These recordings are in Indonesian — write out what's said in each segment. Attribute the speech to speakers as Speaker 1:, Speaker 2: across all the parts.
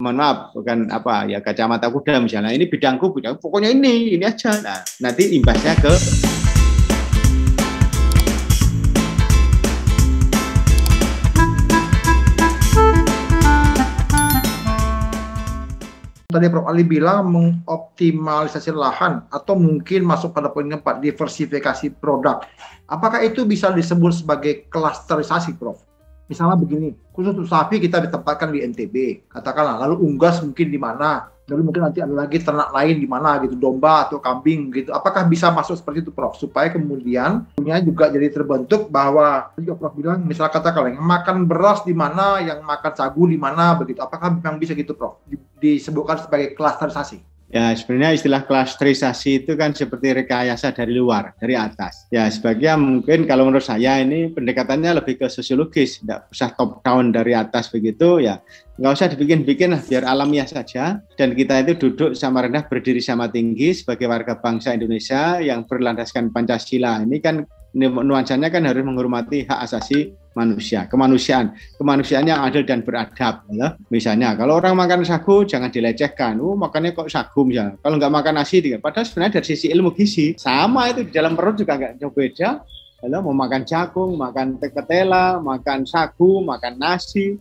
Speaker 1: mohon maaf, bukan apa ya, kacamata kuda misalnya, ini bidangku, pokoknya ini aja. Nah, nanti imbasnya ke
Speaker 2: tadi Prof. Ali bilang mengoptimalisasi lahan atau mungkin masuk pada poin keempat, diversifikasi produk. Apakah itu bisa disebut sebagai klasterisasi, Prof? Misalnya begini, khusus untuk sapi kita ditempatkan di NTB, katakanlah, lalu unggas mungkin di mana, lalu mungkin nanti ada lagi ternak lain di mana gitu, domba atau kambing gitu. Apakah bisa masuk seperti itu, Prof? Supaya kemudian punya juga jadi terbentuk bahwa juga Prof bilang, misalnya katakanlah yang makan beras di mana, yang makan sagu di mana begitu. Apakah memang bisa gitu, Prof? Disebutkan sebagai klasterisasi?
Speaker 1: Ya, sebenarnya istilah klasterisasi itu kan seperti rekayasa dari luar, dari atas. Ya, sebagian mungkin kalau menurut saya ini pendekatannya lebih ke sosiologis, tidak usah top down dari atas begitu ya. Nggak usah dibikin-bikin lah, biar alamiah saja. Dan kita itu duduk sama rendah, berdiri sama tinggi sebagai warga bangsa Indonesia yang berlandaskan Pancasila. Ini kan nuansanya kan harus menghormati hak asasi manusia, kemanusiaan yang adil dan beradab. Ya. Misalnya, kalau orang makan sagu jangan dilecehkan. Makannya kok sagu misalnya. Kalau nggak makan nasi, padahal sebenarnya dari sisi ilmu gizi sama itu di dalam perut juga nggak jauh beda. Kalau mau makan jagung, makan ketela, makan sagu, makan nasi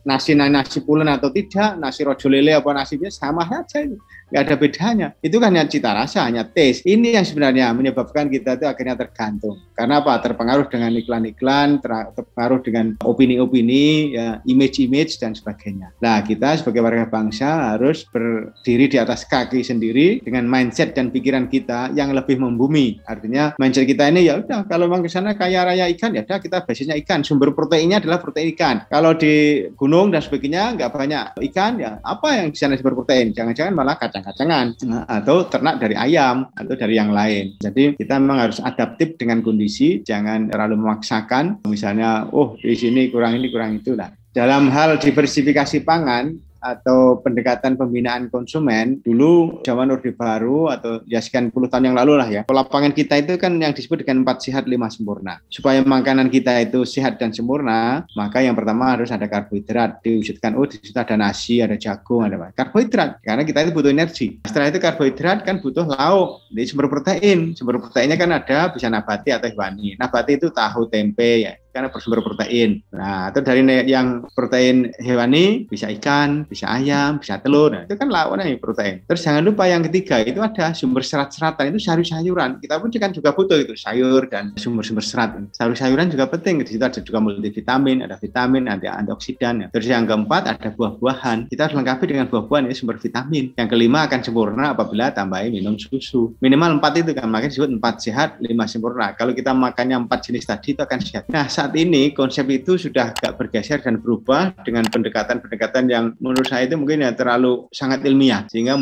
Speaker 1: pulen atau tidak, nasi rojo lele apa nasi biasa sama saja itu. Nggak ada bedanya. Itu kan hanya cita rasa, hanya taste. Ini yang sebenarnya menyebabkan kita itu akhirnya tergantung. Karena apa? Terpengaruh dengan iklan-iklan, terpengaruh dengan opini-opini, ya, image-image dan sebagainya. Nah, kita sebagai warga bangsa harus berdiri di atas kaki sendiri dengan mindset dan pikiran kita yang lebih membumi. Artinya mindset kita ini ya udah, kalau memang ke sana kaya raya ikan, ya udah kita basisnya ikan. Sumber proteinnya adalah protein ikan. Kalau di gunung dan sebagainya nggak banyak ikan, ya apa yang di sana sumber protein? Jangan-jangan malah kacang-kacangan atau ternak dari ayam atau dari yang lain. Jadi kita memang harus adaptif dengan kondisi, jangan terlalu memaksakan. Misalnya, di sini kurang ini kurang itu lah. Dalam hal diversifikasi pangan atau pendekatan pembinaan konsumen, dulu zaman Orde Baru atau ya sekian puluh tahun yang lalu lah ya, pola pangan kita itu kan yang disebut dengan 4 sehat 5 sempurna. Supaya makanan kita itu sehat dan sempurna, maka yang pertama harus ada karbohidrat. Diwujudkan, di situ ada nasi, ada jagung, ada apa? Karbohidrat, karena kita itu butuh energi. Setelah itu karbohidrat kan butuh lauk, jadi sumber protein. Sumber proteinnya kan ada, bisa nabati atau hewani. Nabati itu tahu, tempe ya, karena bersumber protein. Nah, atau dari yang protein hewani bisa ikan, bisa ayam, bisa telur. Nah, itu kan lauknya protein. Terus jangan lupa yang ketiga itu ada sumber serat-seratan, itu sayur-sayuran. Kita pun kan juga butuh itu sayur dan sumber-sumber serat. Sayur-sayuran juga penting. Di situ ada juga multivitamin, ada vitamin, ada antioksidan. Ya. Terus yang keempat ada buah-buahan. Kita harus lengkapi dengan buah-buahan ini sumber vitamin. Yang kelima akan sempurna apabila tambahin minum susu. Minimal 4 itu kan, makanya disebut 4 sehat 5 sempurna. Kalau kita makannya 4 jenis tadi itu akan sehat. Nah, saat ini konsep itu sudah agak bergeser dan berubah dengan pendekatan-pendekatan yang menurut saya itu mungkin ya terlalu sangat ilmiah sehingga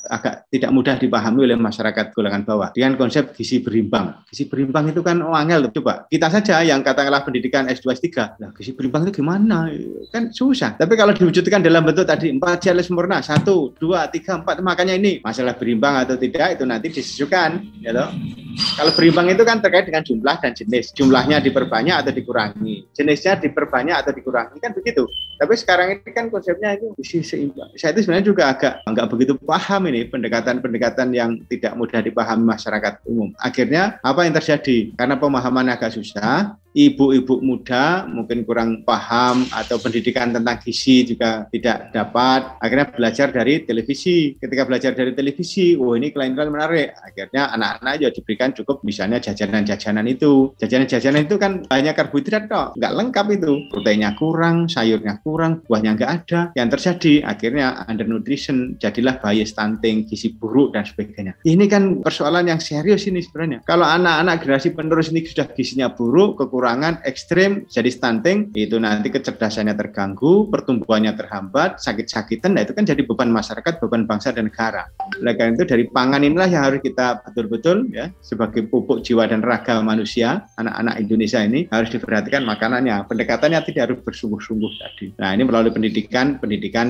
Speaker 1: agak tidak mudah dipahami oleh masyarakat golongan bawah. Dengan konsep gizi berimbang. Gizi berimbang itu kan angel tuh. Coba kita saja yang katakanlah pendidikan S2 S3. Nah, gizi berimbang itu gimana? Kan susah. Tapi kalau diwujudkan dalam bentuk tadi 4 sehat sempurna, 1, 2, 3, 4, makanya ini masalah berimbang atau tidak itu nanti disesuaikan, ya loh. Kalau berimbang itu kan terkait dengan jumlah dan jenis. Jumlahnya diperbanyak atau dikurangi. Jenisnya diperbanyak atau dikurangi. Kan begitu. Tapi sekarang ini kan konsepnya itu gizi seimbang. Saya itu sebenarnya juga agak nggak begitu paham ini pendekatan-pendekatan yang tidak mudah dipahami masyarakat umum. Akhirnya apa yang terjadi? Karena pemahaman agak susah, ibu-ibu muda mungkin kurang paham atau pendidikan tentang gizi juga tidak dapat, akhirnya belajar dari televisi. Ketika belajar dari televisi, ini iklan-iklan menarik, akhirnya anak-anak juga diberikan cukup misalnya jajanan-jajanan itu. Jajanan-jajanan itu kan banyak karbohidrat kok, nggak lengkap itu, proteinnya kurang, sayurnya kurang, buahnya nggak ada. Yang terjadi akhirnya undernutrition, jadilah bayi stunting, gizi buruk dan sebagainya. Ini kan persoalan yang serius ini sebenarnya. Kalau anak-anak generasi penerus ini sudah gizinya buruk, kekurangan ekstrim, jadi stunting, itu nanti kecerdasannya terganggu, pertumbuhannya terhambat, sakit-sakitan, nah itu kan jadi beban masyarakat, beban bangsa dan negara. Oleh karena itu dari pangan inilah yang harus kita betul-betul ya sebagai pupuk jiwa dan raga manusia, anak-anak Indonesia ini harus diperhatikan makanannya. Pendekatannya tidak harus bersungguh-sungguh tadi. Nah, ini melalui pendidikan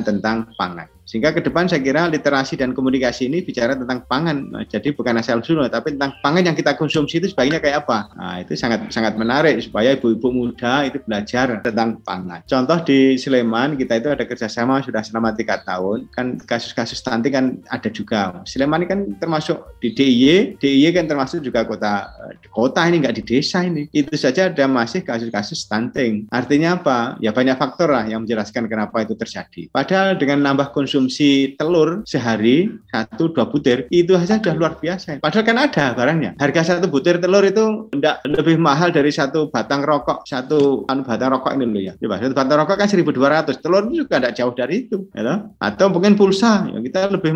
Speaker 1: tentang pangan. Sehingga ke depan saya kira literasi dan komunikasi ini bicara tentang pangan. Nah, jadi bukan asal usul, tapi tentang pangan yang kita konsumsi itu sebaiknya kayak apa. Nah, itu sangat menarik supaya ibu-ibu muda itu belajar tentang pangan. Contoh di Sleman kita itu ada kerjasama sudah selama 3 tahun. Kan kasus-kasus stunting kan ada juga. Sleman ini kan termasuk di DIY kan termasuk juga kota ini, nggak di desa ini. Itu saja ada masih kasus-kasus stunting. Artinya apa? Ya banyak faktor lah yang menjelaskan kenapa itu terjadi. Padahal dengan nambah konsumsi telur sehari 1-2 butir itu saja sudah luar biasa. Padahal kan ada barangnya. Harga 1 butir telur itu tidak lebih mahal dari 1 batang rokok. Batang rokok ini loh ya. Coba 1 batang rokok kan 1.200. Telur itu juga tidak jauh dari itu. Ya. Atau mungkin pulsa. Ya, kita lebih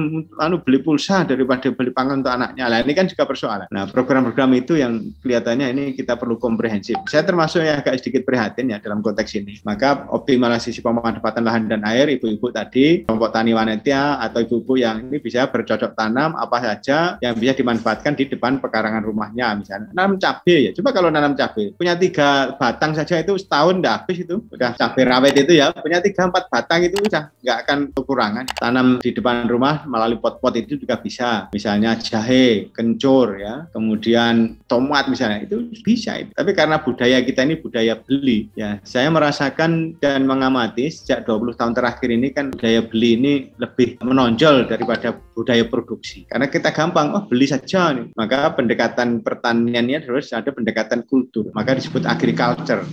Speaker 1: beli pulsa daripada beli pangan untuk anaknya. Nah, ini kan juga persoalan. Nah, program-program itu yang kelihatannya ini kita perlu komprehensif. Saya termasuk yang agak sedikit prihatin ya dalam konteks ini. Maka optimalisasi pemanfaatan lahan dan air, ibu-ibu tadi, kelompok tani wanita atau ibu-ibu yang ini bisa bercocok tanam apa saja yang bisa dimanfaatkan di depan pekarangan rumahnya. Misalnya nanam cabai ya. Coba kalau nanam cabai, punya 3 batang saja itu setahun udah habis itu. Udah cabai rawit itu ya, punya 3-4 batang itu udah nggak akan kekurangan. Tanam di depan rumah melalui pot-pot itu juga bisa. Misalnya jahe, kencur ya, kemudian tomat misalnya itu bisa. Tapi karena budaya kita ini budaya beli ya, saya merasakan dan mengamati sejak 20 tahun terakhir ini kan budaya beli ini lebih menonjol daripada budaya produksi. Karena kita gampang, beli saja nih. Maka pendekatan pertaniannya harus ada pendekatan kultur. Maka disebut agriculture.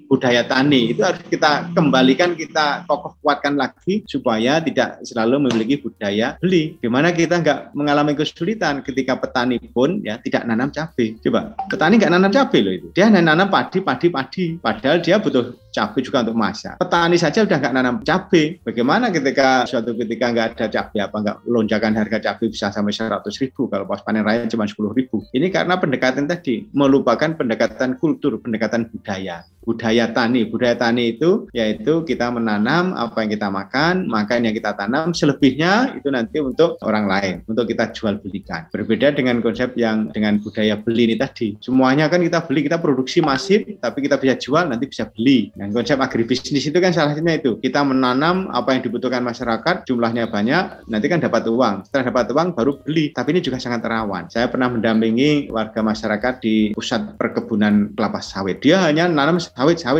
Speaker 1: Budaya tani itu harus kita kembalikan, kita kokoh kuatkan lagi supaya tidak selalu memiliki budaya beli. Dimana kita nggak mengalami kesulitan ketika petani pun ya tidak nanam cabai. Coba petani nggak nanam cabai loh itu, dia nanam padi. Padahal dia butuh cabai juga untuk masak. Petani saja udah nggak nanam cabai. Bagaimana ketika suatu ketika nggak ada cabai, apa nggak lonjakan harga cabai bisa sampai 100.000 kalau pas panen raya cuma 10.000. Ini karena pendekatan tadi melupakan pendekatan kultur, pendekatan budaya tani. Budaya tani itu yaitu kita menanam apa yang kita makan yang kita tanam, selebihnya itu nanti untuk orang lain, untuk kita jual belikan. Berbeda dengan konsep yang dengan budaya beli ini tadi. Semuanya kan kita beli, kita produksi masif, tapi kita bisa jual, nanti bisa beli. Dan konsep agribisnis itu kan salah satunya itu. Kita menanam apa yang dibutuhkan masyarakat, jumlahnya banyak, nanti kan dapat uang. Setelah dapat uang baru beli. Tapi ini juga sangat rawan. Saya pernah mendampingi warga masyarakat di pusat perkebunan kelapa sawit. Dia hanya nanam sawit.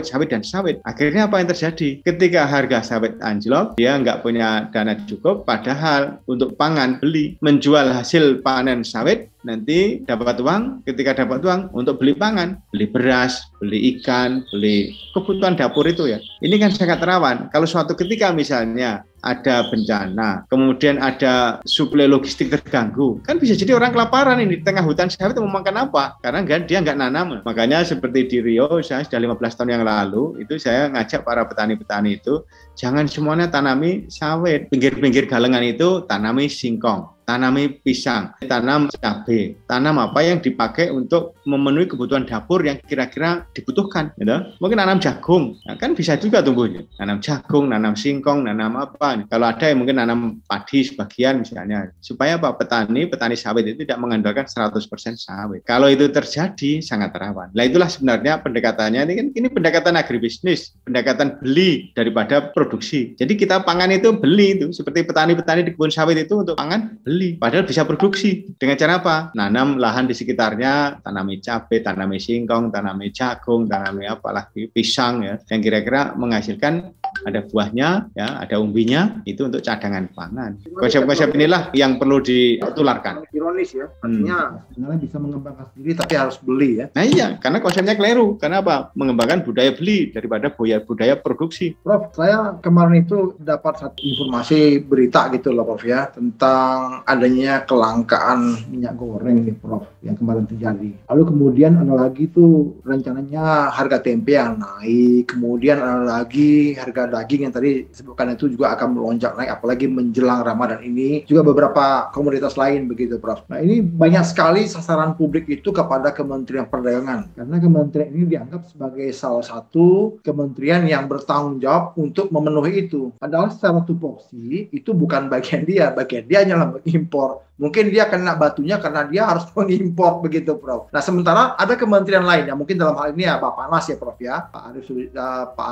Speaker 1: Akhirnya apa yang terjadi? Ketika harga sawit anjlok, dia nggak punya dana cukup, padahal untuk pangan beli, menjual hasil panen sawit, nanti dapat uang. Ketika dapat uang untuk beli pangan, beli beras, beli ikan, beli kebutuhan dapur itu ya. Ini kan sangat rawan. Kalau suatu ketika misalnya ada bencana, kemudian ada suplai logistik terganggu, kan bisa jadi orang kelaparan ini di tengah hutan sawit mau makan apa? Karena dia nggak nanam. Makanya seperti di Riau, saya sudah 15 tahun yang lalu, itu saya ngajak para petani-petani itu, jangan semuanya tanami sawit. Pinggir-pinggir galengan itu tanami singkong, tanami pisang, tanam cabai, tanam apa yang dipakai untuk memenuhi kebutuhan dapur yang kira-kira dibutuhkan. Gitu. Mungkin nanam jagung, nah, kan bisa juga tumbuhnya. Nanam jagung, nanam singkong, nanam apa. Kalau ada yang mungkin nanam padi sebagian misalnya. Supaya apa? Petani sawit itu tidak mengandalkan 100% sawit. Kalau itu terjadi, sangat rawan. Nah itulah sebenarnya pendekatannya. Ini pendekatan agribisnis, pendekatan beli daripada produksi. Jadi kita pangan itu beli itu. Seperti petani-petani di kebun sawit itu untuk pangan beli. Padahal bisa produksi. Dengan cara apa? Nanam lahan di sekitarnya, tanami cabai, tanami singkong, tanami jagung, tanami apalagi pisang ya, yang kira-kira menghasilkan ada buahnya, ya, ada umbinya, itu untuk cadangan pangan. Konsep-konsep inilah yang perlu ditularkan.
Speaker 2: Ironis ya, artinya sebenarnya bisa mengembangkan sendiri tapi harus beli ya.
Speaker 1: Nah iya, karena konsepnya keliru. Karena apa? Mengembangkan budaya beli daripada budaya produksi.
Speaker 2: Prof, saya kemarin itu dapat satu informasi berita gitu loh Prof ya, tentang adanya kelangkaan minyak goreng nih Prof, yang kemarin terjadi. Lalu kemudian ada lagi tuh rencananya harga tempe yang naik, kemudian ada lagi harga daging yang tadi disebutkan itu juga akan melonjak naik, apalagi menjelang Ramadan ini, juga beberapa komoditas lain begitu Prof. Nah ini banyak sekali sasaran publik itu kepada Kementerian Perdagangan, karena kementerian ini dianggap sebagai salah satu kementerian yang bertanggung jawab untuk memenuhi itu. Padahal secara tupoksi itu bukan bagian dia hanyalah mengimpor. Mungkin dia kena batunya karena dia harus mengimpor begitu Prof. Nah sementara ada kementerian lain yang mungkin dalam hal ini ya Bappenas ya Prof ya, Pak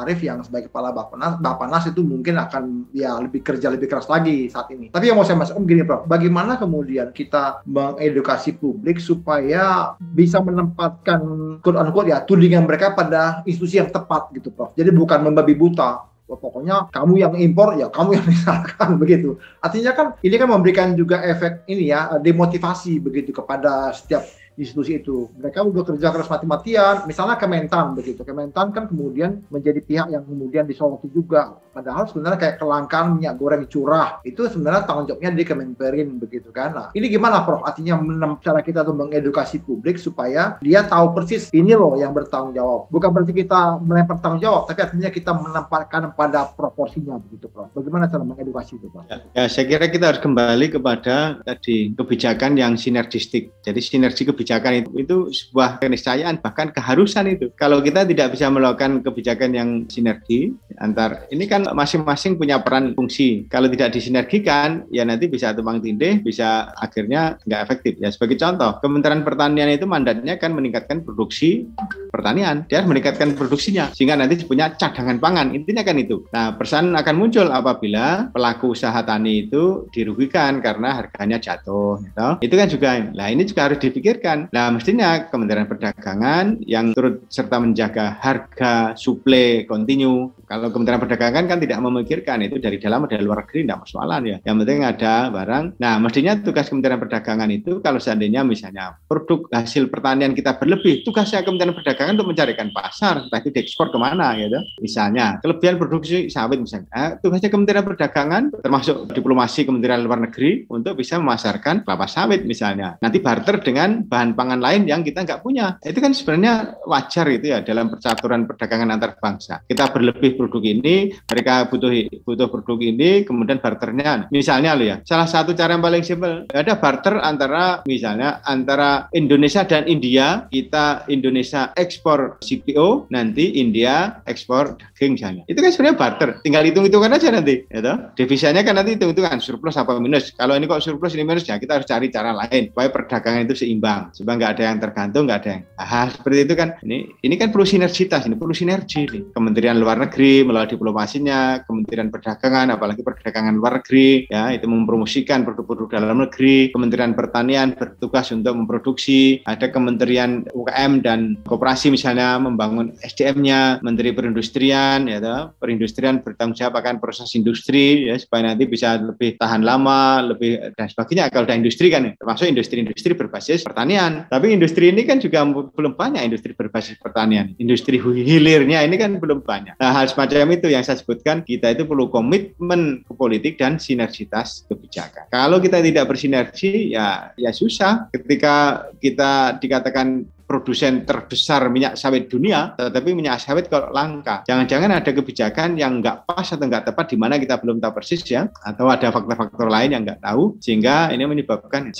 Speaker 2: Arief yang sebagai kepala Bappenas itu mungkin akan ya lebih kerja lebih keras lagi saat ini. Tapi yang mau saya masukkan begini Prof, bagaimana kemudian kita mengedukasi publik supaya bisa menempatkan quote unquote ya tudingan mereka pada institusi yang tepat gitu Prof. Jadi bukan membabi buta. Pokoknya kamu yang impor ya kamu yang disalahkan begitu. Artinya kan ini kan memberikan juga efek ini ya demotivasi begitu kepada setiap institusi itu. Mereka udah kerja keras mati-matian, misalnya Kementan begitu. Kementan kan kemudian menjadi pihak yang kemudian disoroti juga. Padahal sebenarnya kayak kelangkaan minyak goreng curah itu sebenarnya tanggung jawabnya di Kemenperin begitu kan. Nah, ini gimana Prof? Artinya cara kita tuh mengedukasi publik supaya dia tahu persis ini loh yang bertanggung jawab. Bukan berarti kita melempar tanggung jawab, tapi artinya kita menempatkan pada proporsinya begitu Prof. Bagaimana cara mengedukasi itu Prof?
Speaker 1: Ya, saya kira kita harus kembali kepada tadi kebijakan yang sinergistik. Jadi sinergi kebijakan itu sebuah keniscayaan, bahkan keharusan itu. Kalau kita tidak bisa melakukan kebijakan yang sinergi antar, ini kan masing-masing punya peran fungsi. Kalau tidak disinergikan, ya nanti bisa tumpang tindih, bisa akhirnya nggak efektif. Ya sebagai contoh, Kementerian Pertanian itu mandatnya kan meningkatkan produksi pertanian. Dia harus meningkatkan produksinya, sehingga nanti punya cadangan pangan. Intinya kan itu. Nah, persoalan akan muncul apabila pelaku usaha tani itu dirugikan karena harganya jatuh. Gitu. Itu kan juga, nah ini juga harus dipikirkan. Nah, mestinya Kementerian Perdagangan yang turut serta menjaga harga suplai kontinu. Kalau Kementerian Perdagangan kan tidak memikirkan itu dari dalam atau dari luar negeri, tidak masalah ya. Yang penting ada barang. Nah, mestinya tugas Kementerian Perdagangan itu kalau seandainya misalnya produk hasil pertanian kita berlebih, tugasnya Kementerian Perdagangan untuk mencarikan pasar, entah itu diekspor kemana gitu. Misalnya, kelebihan produksi sawit misalnya, tugasnya Kementerian Perdagangan termasuk diplomasi Kementerian Luar Negeri untuk bisa memasarkan kelapa sawit misalnya. Nanti barter dengan bahan pangan lain yang kita nggak punya. Itu kan sebenarnya wajar itu ya dalam percaturan perdagangan antar bangsa. Kita berlebih produk ini, mereka butuh produk ini, kemudian barternya. Misalnya loh ya, salah satu cara yang paling simpel, ada barter antara misalnya antara Indonesia dan India, kita Indonesia ekspor CPO, nanti India ekspor daging misalnya. Itu kan sebenarnya barter, tinggal hitung-hitungan aja nanti. Gitu. Devisanya kan nanti hitung-hitungan, surplus apa minus. Kalau ini kok surplus ini minus, ya kita harus cari cara lain supaya perdagangan itu seimbang. Supaya nggak ada yang tergantung, nggak ada yang seperti itu kan. Ini kan perlu sinergitas, ini perlu sinergi nih. Kementerian Luar Negeri melalui diplomasinya, Kementerian Perdagangan, apalagi perdagangan luar negeri, ya itu mempromosikan produk-produk dalam negeri. Kementerian Pertanian bertugas untuk memproduksi. Ada Kementerian UKM dan Koperasi misalnya membangun SDM-nya. Menteri Perindustrian, ya perindustrian bertanggung jawab akan proses industri, ya supaya nanti bisa lebih tahan lama, lebih dan sebagainya. Kalau ada industri kan, termasuk industri-industri berbasis pertanian. Tapi industri ini kan juga belum banyak industri berbasis pertanian. Industri hilirnya ini kan belum banyak. Nah, hal semacam itu yang saya sebutkan, kita itu perlu komitmen ke politik dan sinergitas kebijakan. Kalau kita tidak bersinergi, ya susah. Ketika kita dikatakan produsen terbesar minyak sawit dunia, tetapi minyak sawit kalau langka. Jangan-jangan ada kebijakan yang nggak pas atau nggak tepat di mana kita belum tahu persis ya, atau ada faktor-faktor lain yang nggak tahu, sehingga ini menyebabkan.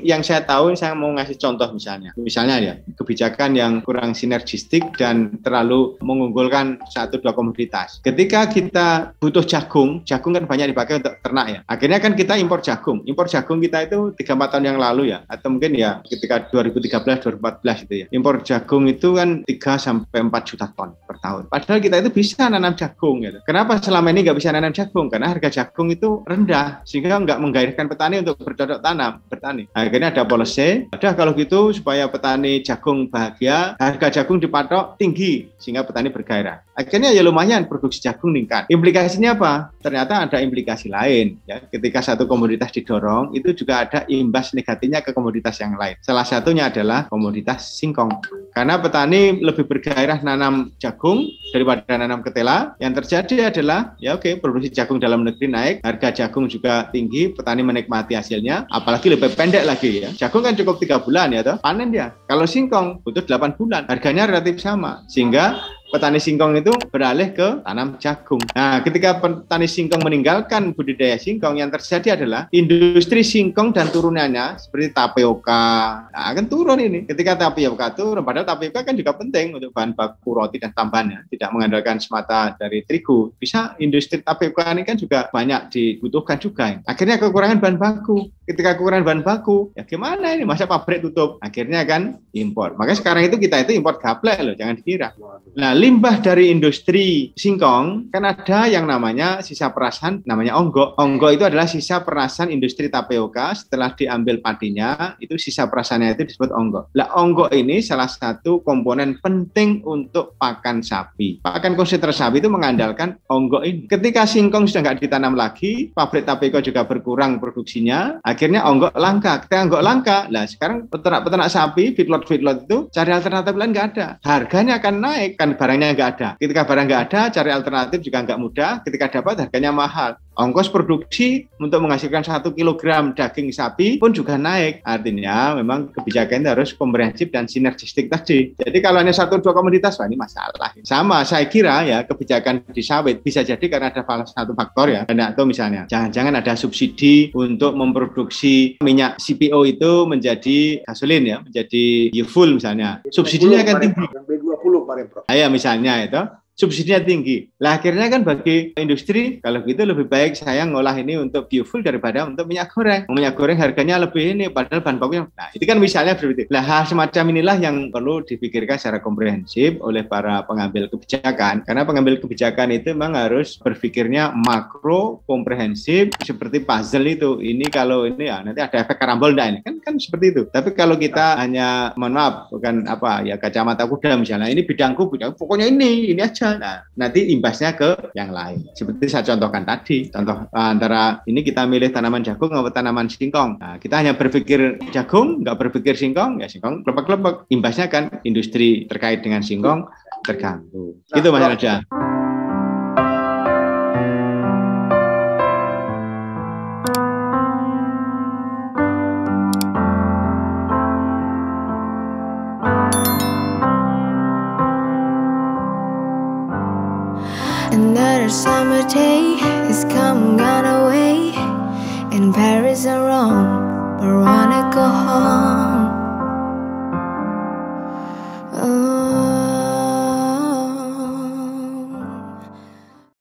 Speaker 1: Yang saya tahu, saya mau ngasih contoh misalnya ya, kebijakan yang kurang sinergistik dan terlalu mengunggulkan satu dua komoditas. Ketika kita butuh jagung kan banyak dipakai untuk ternak ya. Akhirnya kan kita impor jagung kita itu 3-4 tahun yang lalu ya, atau mungkin ya ketika 2013-2014 itu ya. Impor jagung itu kan 3-4 juta ton per tahun. Padahal kita itu bisa nanam jagung gitu. Kenapa selama ini nggak bisa nanam jagung? Karena harga jagung itu rendah, sehingga nggak menggairahkan petani untuk bercocok tanam, bertani. Akhirnya ada policy, kalau gitu supaya petani jagung bahagia, harga jagung dipatok tinggi, sehingga petani bergairah. Akhirnya ya lumayan produksi jagung meningkat. Implikasinya apa? Ternyata ada implikasi lain. Ya. Ketika satu komoditas didorong, itu juga ada imbas negatifnya ke komoditas yang lain. Salah satunya adalah komoditas singkong. Karena petani lebih bergairah nanam jagung daripada nanam ketela. Yang terjadi adalah, produksi jagung dalam negeri naik, harga jagung juga tinggi, petani menikmati hasilnya, apalagi lebih pendek lagi ya. Jagung kan cukup 3 bulan ya toh, panen dia. Kalau singkong butuh 8 bulan, harganya relatif sama. Sehingga petani singkong itu beralih ke tanam jagung. Nah, ketika petani singkong meninggalkan budidaya singkong, yang terjadi adalah industri singkong dan turunannya seperti tapioka, akan turun ini. Ketika tapioka turun, padahal tapioka kan juga penting untuk bahan baku roti dan tambahannya, tidak mengandalkan semata dari terigu. Bisa industri tapioka ini kan juga banyak dibutuhkan juga. Akhirnya kekurangan bahan baku. ketika kekurangan bahan baku, ya gimana ini, masa pabrik tutup, akhirnya kan impor. Makanya sekarang itu kita itu impor gaplek loh, jangan dikira. Nah, limbah dari industri singkong kan ada yang namanya sisa perasan, namanya onggok. Onggok itu adalah sisa perasan industri tapioka setelah diambil padinya, itu sisa perasannya itu disebut onggok. Nah, onggok ini salah satu komponen penting untuk pakan sapi. Pakan konsentrasi sapi itu mengandalkan onggok ini. Ketika singkong sudah nggak ditanam lagi, pabrik tapioka juga berkurang produksinya, akhirnya onggok langka. Ketika onggok langka, nah sekarang peternak sapi, feedlot itu cari alternatif lain nggak ada. Harganya akan naik, kan barangnya nggak ada. Ketika barang nggak ada, cari alternatif juga nggak mudah. Ketika dapat, harganya mahal. Ongkos produksi untuk menghasilkan 1 kilogram daging sapi pun juga naik. Artinya memang kebijakan itu harus komprehensif dan sinergistik tadi. Jadi kalau hanya 1-2 komoditas, wah ini masalah. Sama saya kira ya, kebijakan di sawit bisa jadi karena ada salah satu faktor ya. Atau misalnya jangan-jangan ada subsidi untuk memproduksi minyak CPO itu menjadi gasolin ya, menjadi fuel misalnya. Subsidinya akan tinggi.
Speaker 2: B20 kemarin, Prof.
Speaker 1: Ya misalnya itu subsidinya tinggi. Lah akhirnya kan bagi industri, kalau gitu lebih baik saya ngolah ini untuk biofuel daripada untuk minyak goreng. Minyak goreng harganya lebih ini, padahal bahan bakunya. Nah, itu kan misalnya seperti itu. Lah hal semacam inilah yang perlu dipikirkan secara komprehensif oleh para pengambil kebijakan. Karena pengambil kebijakan itu memang harus berpikirnya makro, komprehensif, seperti puzzle itu. Ini kalau ini ya nanti ada efek karambol enggak ini? Kan seperti itu. Tapi kalau kita hanya, mohon maaf, bukan apa ya kacamata kuda misalnya, ini bidangku, pokoknya ini aja. Nah, nanti imbasnya ke yang lain. Seperti saya contohkan tadi, contoh antara ini kita milih tanaman jagung atau tanaman singkong. Nah, kita hanya berpikir jagung, nggak berpikir singkong, ya singkong kelepek-kelepek. Imbasnya kan industri terkait dengan singkong terganggu. Gitu Mas Raja.
Speaker 3: Another summer day has come, gone away. In Paris and Rome, but wanna go home.